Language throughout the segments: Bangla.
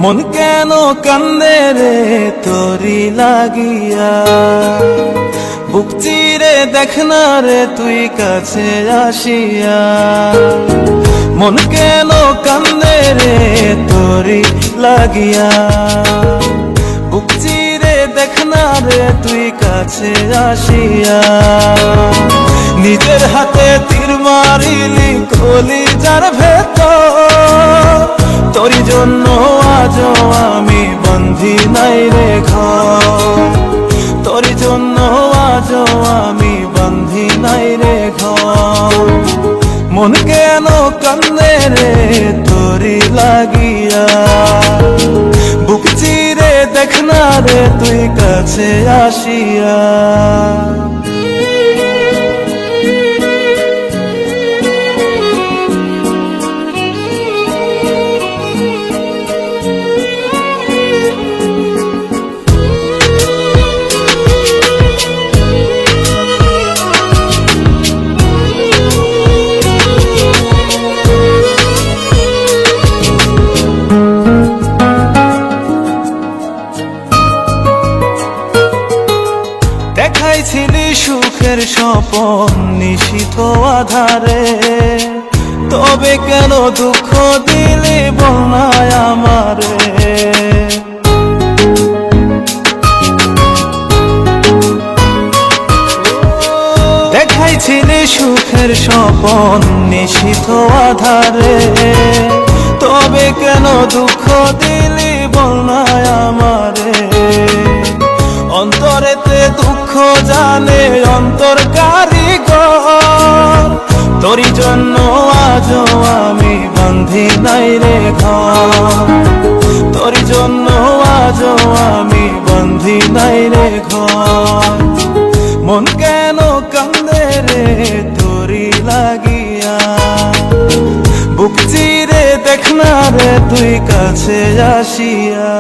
মন কেন কান্দে রে তোরি লাগিয়া, বুক চিরে দেখ না রে তুই কাছে আসিয়া। মন কেন কান্দে রে তোরি লাগিয়া, বুক চিরে দেখ না রে তুই কাছে আসিয়া। নিজের হাতে তীর মারিলি কলিজার ভেতর, তোর জন্য আজও আমি বন্ধি নাই রে ঘর, তোর জন্য আজও আমি বন্ধি নাই রে ঘর। মন কেন কান্দে রে তোরি লাগিয়া, বুক চিরে দেখ না রে তুই কাছে আসিয়া। দেখাইছিলি সুখের স্বপন নিশীথ আধারে, তবে কেন দুঃখ দিলি বলনায় আমারে। দেখাইছিলি সুখের স্বপন নিশীথ আধারে, তবে কেন দুঃখ দিলি বলনায় আমারে। অন্তরেতে দুঃখ জানে অন্তর কারিগর, তোরি জন্য আজও আমি বন্ধি নাই রে ঘর, তোরি জন্য আজও আমি বন্ধি নাই রে ঘর। মন কেন কান্দে রে তোরি লাগিয়া, বুক চিরে দেখ না রে তুই কাছে আসিয়া।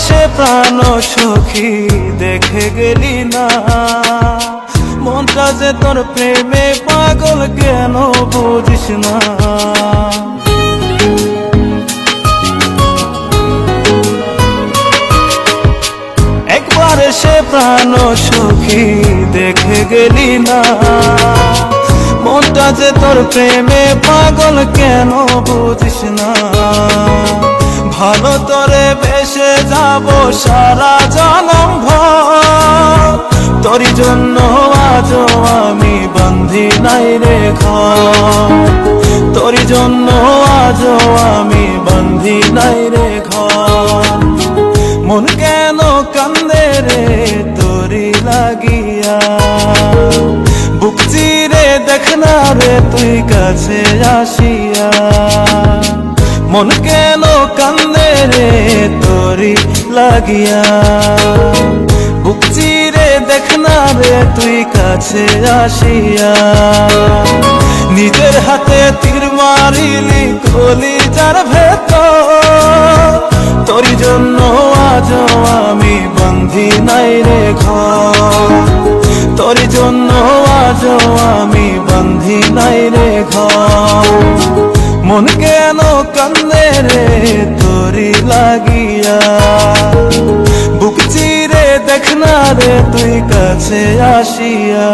সে প্রাণ সখী দেখে গেলি না, মনটা যে তোর প্রেমে পাগল কেন বুঝিস না। একবার সে প্রাণ সখী দেখে গেলি না, মনটা যে তোর প্রেমে পাগল কেন বুঝিস না। ভালো তোরে বেসে যাব সারা জনম ভর, তোর জন্য আজও আমি বন্ধি নাই রে ঘর, তোর জন্য আজও আমি বন্ধি নাই রে ঘর। মন কেন কান্দে রে তোরি লাগিয়া, বুক চিরে দেখ না রে তুই কাছে আসিয়া। মন কেন কান্দে রে তোরি লাগিয়া, বুক চিরে দেখ না রে তুই কাছে আসিয়া। নিজের হাতে তীর মারিলি কলিজার ভেতর, তোর জন্য আজও আমি বন্ধি নাই রে ঘর, তোর জন্য আজও আমি বন্ধি নাই রে ঘর। মন কেন কান্দে রে তোরি লাগিয়া, বুক চিরে দেখ না রে তুই কাছে আসিয়া।